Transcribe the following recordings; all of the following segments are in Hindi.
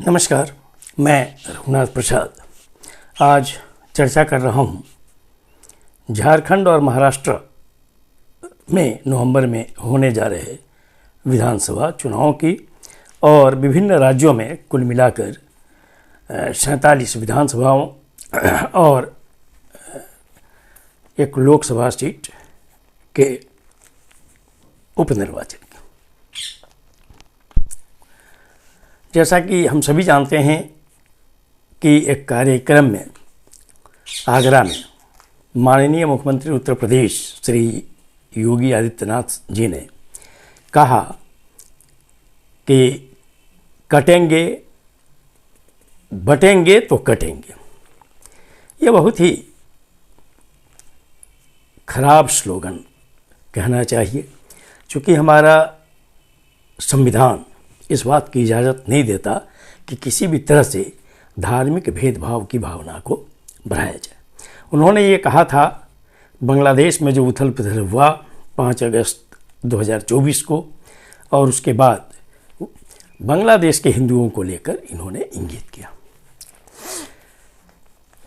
नमस्कार, मैं रघुनाथ प्रसाद आज चर्चा कर रहा हूँ झारखंड और महाराष्ट्र में नवंबर में होने जा रहे विधानसभा चुनावों की और विभिन्न राज्यों में कुल मिलाकर 47 विधानसभाओं और एक लोकसभा सीट के उपनिर्वाचन। जैसा कि हम सभी जानते हैं कि एक कार्यक्रम में आगरा में माननीय मुख्यमंत्री उत्तर प्रदेश श्री योगी आदित्यनाथ जी ने कहा कि कटेंगे बटेंगे तो कटेंगे। ये बहुत ही खराब स्लोगन कहना चाहिए, क्योंकि हमारा संविधान इस बात की इजाज़त नहीं देता कि किसी भी तरह से धार्मिक भेदभाव की भावना को बढ़ाया जाए। उन्होंने ये कहा था बांग्लादेश में जो उथल पुथल हुआ 5 अगस्त 2024 को, और उसके बाद बांग्लादेश के हिंदुओं को लेकर इन्होंने इंगित किया।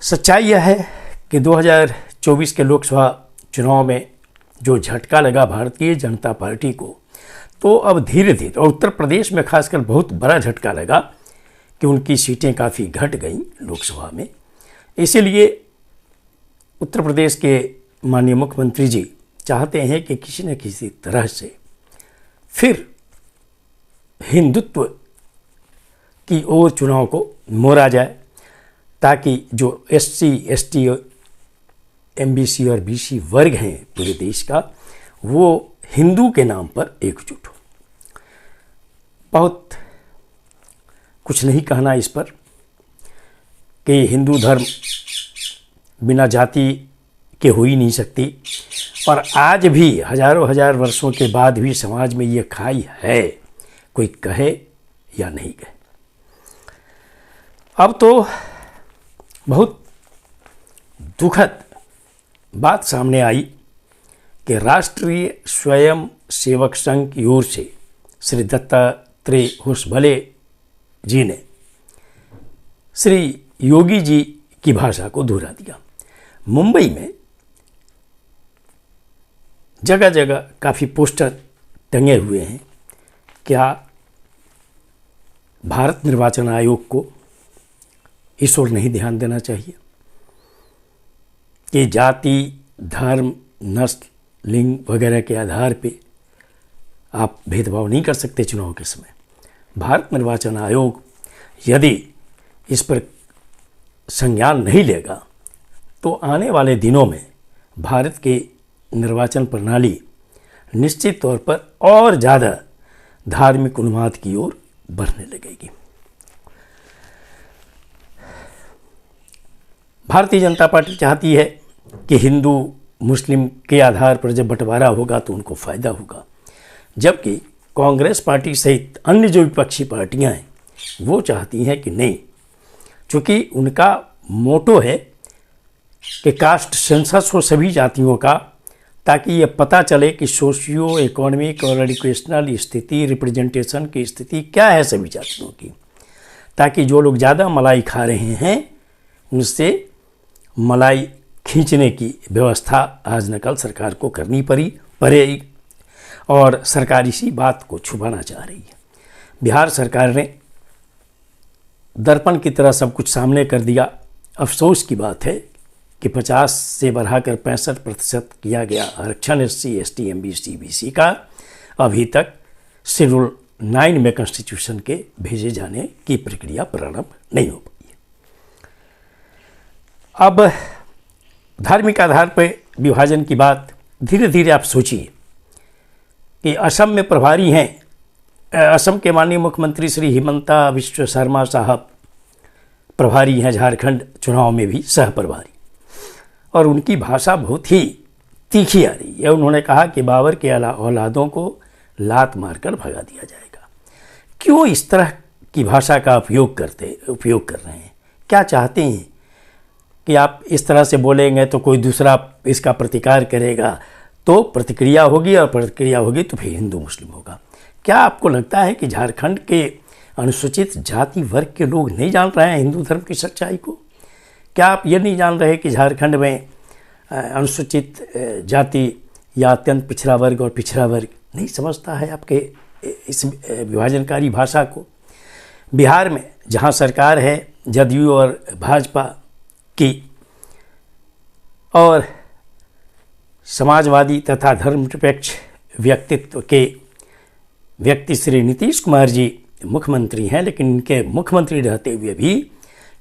सच्चाई यह है कि 2024 के लोकसभा चुनाव में जो झटका लगा भारतीय जनता पार्टी को, तो अब धीरे धीरे, और उत्तर प्रदेश में खासकर बहुत बड़ा झटका लगा कि उनकी सीटें काफ़ी घट गईं लोकसभा में। इसीलिए उत्तर प्रदेश के माननीय मुख्यमंत्री जी चाहते हैं कि किसी न किसी तरह से फिर हिंदुत्व की ओर चुनाव को मोड़ा जाए, ताकि जो SC, ST, MBC और BC वर्ग हैं पूरे देश का, वो हिंदू के नाम पर एकजुट हो। बहुत कुछ नहीं कहना इस पर कि हिंदू धर्म बिना जाति के हो ही नहीं सकती, और आज भी हजार वर्षों के बाद भी समाज में ये खाई है, कोई कहे या नहीं कहे। अब तो बहुत दुखद बात सामने आई कि राष्ट्रीय स्वयं सेवक संघ की ओर से श्री दत्तात्रेय होसबले जी ने श्री योगी जी की भाषा को दोहरा दिया। मुंबई में जगह जगह काफ़ी पोस्टर टंगे हुए हैं। क्या भारत निर्वाचन आयोग को इस ओर नहीं ध्यान देना चाहिए कि जाति, धर्म, नस्ल, लिंग वगैरह के आधार पे आप भेदभाव नहीं कर सकते चुनाव के समय? भारत निर्वाचन आयोग यदि इस पर संज्ञान नहीं लेगा तो आने वाले दिनों में भारत के निर्वाचन प्रणाली निश्चित तौर पर और ज़्यादा धार्मिक उन्माद की ओर बढ़ने लगेगी। भारतीय जनता पार्टी चाहती है कि हिंदू मुस्लिम के आधार पर जब बंटवारा होगा तो उनको फ़ायदा होगा, जबकि कांग्रेस पार्टी सहित अन्य जो विपक्षी पार्टियां हैं वो चाहती हैं कि नहीं, चूँकि उनका मोटो है कि कास्ट सेंसस हो सभी जातियों का, ताकि ये पता चले कि सोशियो इकोनॉमिक और एजुकेशनल स्थिति, रिप्रेजेंटेशन की स्थिति क्या है सभी जातियों की, ताकि जो लोग ज़्यादा मलाई खा रहे हैं उनसे मलाई खींचने की व्यवस्था आज न कल सरकार को करनी पड़ेगी, और सरकार इसी बात को छुपाना चाह रही है। बिहार सरकार ने दर्पण की तरह सब कुछ सामने कर दिया। अफसोस की बात है कि 50 से बढ़ाकर 65% किया गया आरक्षण SC, ST, MBC, BC का अभी तक शेड्यूल 9 में कॉन्स्टिट्यूशन के भेजे जाने की प्रक्रिया प्रारंभ नहीं हो पाई है। अब धार्मिक आधार पर विभाजन की बात, धीरे धीरे आप सोचिए कि असम में प्रभारी हैं, असम के माननीय मुख्यमंत्री श्री हिमंता बिस्वा शर्मा साहब प्रभारी हैं, झारखंड चुनाव में भी सह प्रभारी, और उनकी भाषा बहुत ही तीखी आ रही है। उन्होंने कहा कि बाबर के औलादों को लात मारकर भगा दिया जाएगा। क्यों इस तरह की भाषा का उपयोग कर रहे हैं? क्या चाहते हैं कि आप इस तरह से बोलेंगे तो कोई दूसरा इसका प्रतिकार करेगा, तो प्रतिक्रिया होगी, और प्रतिक्रिया होगी तो फिर हिंदू मुस्लिम होगा। क्या आपको लगता है कि झारखंड के अनुसूचित जाति वर्ग के लोग नहीं जान रहे हैं हिंदू धर्म की सच्चाई को? क्या आप ये नहीं जान रहे कि झारखंड में अनुसूचित जाति या अत्यंत पिछड़ा वर्ग और पिछड़ा वर्ग नहीं समझता है आपके इस विभाजनकारी भाषा को? बिहार में जहाँ सरकार है जदयू और भाजपा की और समाजवादी तथा धर्मनिरपेक्ष व्यक्तित्व के व्यक्ति श्री नीतीश कुमार जी मुख्यमंत्री हैं, लेकिन इनके मुख्यमंत्री रहते हुए भी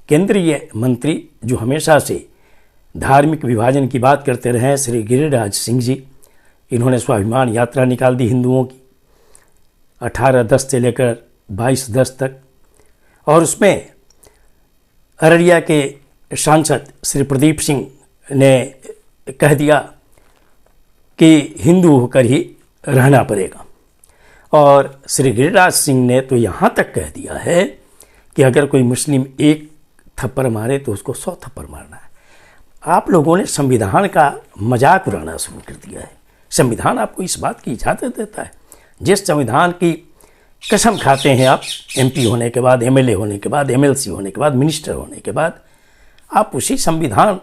केंद्रीय मंत्री जो हमेशा से धार्मिक विभाजन की बात करते रहे हैं श्री गिरिराज सिंह जी, इन्होंने स्वाभिमान यात्रा निकाल दी हिंदुओं की 18/10 से लेकर 22/10 तक, और उसमें अररिया के सांसद श्री प्रदीप सिंह ने कह दिया कि हिंदू होकर ही रहना पड़ेगा। और श्री गिरिराज सिंह ने तो यहाँ तक कह दिया है कि अगर कोई मुस्लिम एक थप्पड़ मारे तो उसको 100 थप्पड़ मारना है। आप लोगों ने संविधान का मजाक उड़ाना शुरू कर दिया है। संविधान आपको इस बात की इजाज़त देता है? जिस संविधान की कसम खाते हैं आप एमपी होने के बाद, एमएलए होने के बाद, एमएलसी होने के बाद, मिनिस्टर होने के बाद, आप उसी संविधान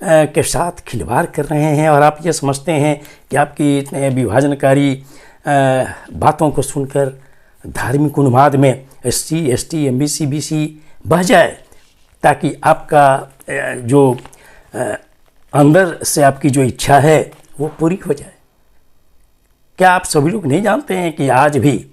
के साथ खिलवाड़ कर रहे हैं और आप ये समझते हैं कि आपकी इतने विभाजनकारी बातों को सुनकर धार्मिक उन्माद में SC, ST, MBC, BC बह जाए ताकि आपका जो अंदर से आपकी जो इच्छा है वो पूरी हो जाए। क्या आप सभी लोग नहीं जानते हैं कि आज भी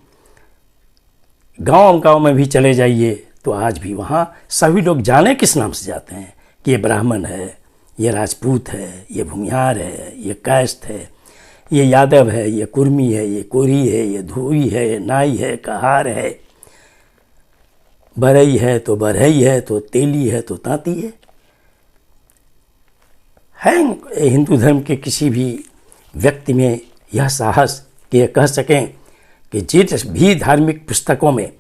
गांव में भी चले जाइए तो आज भी वहाँ सभी लोग जाने किस नाम से जाते हैं कि ये ब्राह्मण है, ये राजपूत है, ये भूमिहार है, ये कायस्थ है, ये यादव है, ये कुर्मी है, ये कोरी है, ये धोई है, ये नाई है, कहार है, बरई है तो बरहई है तो तेली है तो तांती है। हिंदू धर्म के किसी भी व्यक्ति में यह साहस कि ये कह सकें कि जिस भी धार्मिक पुस्तकों में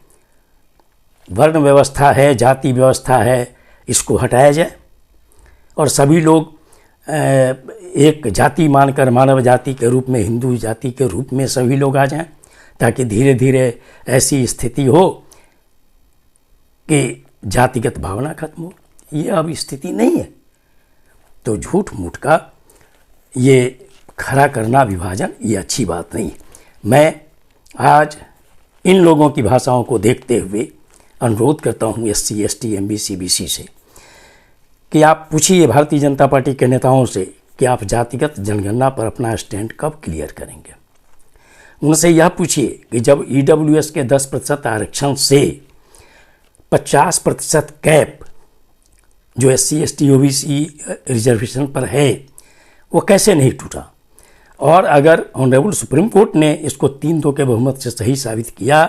वर्ण व्यवस्था है, जाति व्यवस्था है, इसको हटाया जाए और सभी लोग एक जाति मानकर मानव जाति के रूप में, हिंदू जाति के रूप में सभी लोग आ जाएं, ताकि धीरे धीरे ऐसी स्थिति हो कि जातिगत भावना खत्म हो। ये अब स्थिति नहीं है। तो झूठ मूठ का ये खड़ा करना विभाजन, ये अच्छी बात नहीं है। मैं आज इन लोगों की भाषाओं को देखते हुए अनुरोध करता हूँ SC, ST, MBC, BC से कि आप पूछिए भारतीय जनता पार्टी के नेताओं से कि आप जातिगत जनगणना पर अपना स्टैंड कब क्लियर करेंगे। उनसे यह पूछिए कि जब EWS के 10% आरक्षण से 50% कैप जो SC, ST, OBC रिजर्वेशन पर है वो कैसे नहीं टूटा, और अगर ऑनरेबल सुप्रीम कोर्ट ने इसको 3-2 के बहुमत से सही साबित किया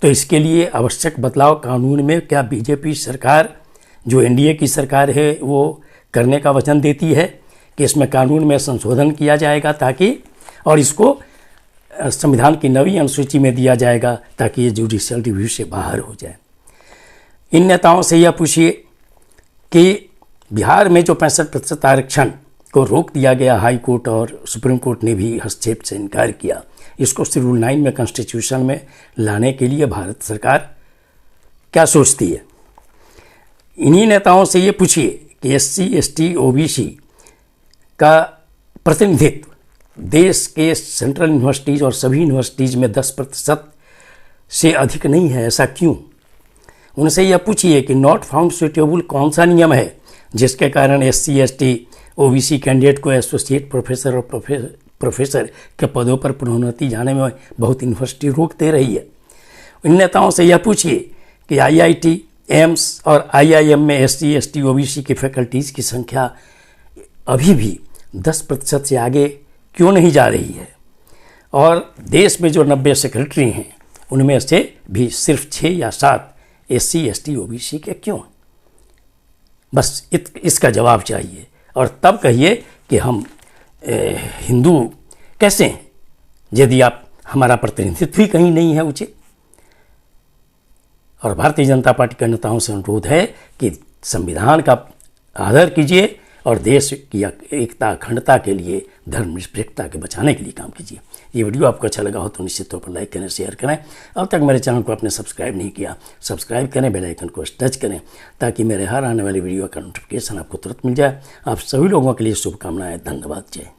तो इसके लिए आवश्यक बदलाव कानून में क्या बीजेपी सरकार जो NDA की सरकार है वो करने का वचन देती है कि इसमें कानून में संशोधन किया जाएगा ताकि, और इसको संविधान की 9वीं अनुसूची में दिया जाएगा ताकि ये जुडिशियल रिव्यू से बाहर हो जाए। इन नेताओं से यह पूछिए कि बिहार में जो 65% आरक्षण को रोक दिया गया, हाई कोर्ट और सुप्रीम कोर्ट ने भी हस्तक्षेप से इनकार किया, इसको शेड्यूल 9 में कॉन्स्टिट्यूशन में लाने के लिए भारत सरकार क्या सोचती है। इन्हीं नेताओं से ये पूछिए कि SC, ST, OBC का प्रतिनिधित्व देश के सेंट्रल यूनिवर्सिटीज़ और सभी यूनिवर्सिटीज़ में 10% से अधिक नहीं है, ऐसा क्यों। उनसे यह पूछिए कि नॉट फाउंड सुटेबल कौन सा नियम है जिसके कारण SC, ST, OBC कैंडिडेट को एसोसिएट प्रोफेसर और प्रोफेसर के पदों पर प्रोन्नति जाने में बहुत यूनिवर्सिटी रोक दे रही है। इन नेताओं से यह पूछिए कि IIT, एम्स और IIM में SC, ST, OBC की फैकल्टीज़ की संख्या अभी भी 10% से आगे क्यों नहीं जा रही है, और देश में जो 90 सेक्रेटरी हैं उनमें से भी सिर्फ 6 या 7 SC, ST, OBC के क्यों। बस इसका जवाब चाहिए और तब कहिए कि हम हिंदू कैसे हैं यदि आप हमारा प्रतिनिधित्व ही कहीं नहीं है उचित। और भारतीय जनता पार्टी के नेताओं से अनुरोध है कि संविधान का आदर कीजिए और देश की एकता अखंडता के लिए, धर्मनिरपेक्षता के बचाने के लिए काम कीजिए। ये वीडियो आपको अच्छा लगा हो तो निश्चित तौर पर लाइक करें, शेयर करें। अब तक मेरे चैनल को आपने सब्सक्राइब नहीं किया, सब्सक्राइब करें, बेल आइकन को टच करें ताकि मेरे हर आने वाली वीडियो का नोटिफिकेशन आपको तुरंत मिल जाए। आप सभी लोगों के लिए शुभकामनाएं। धन्यवाद। जय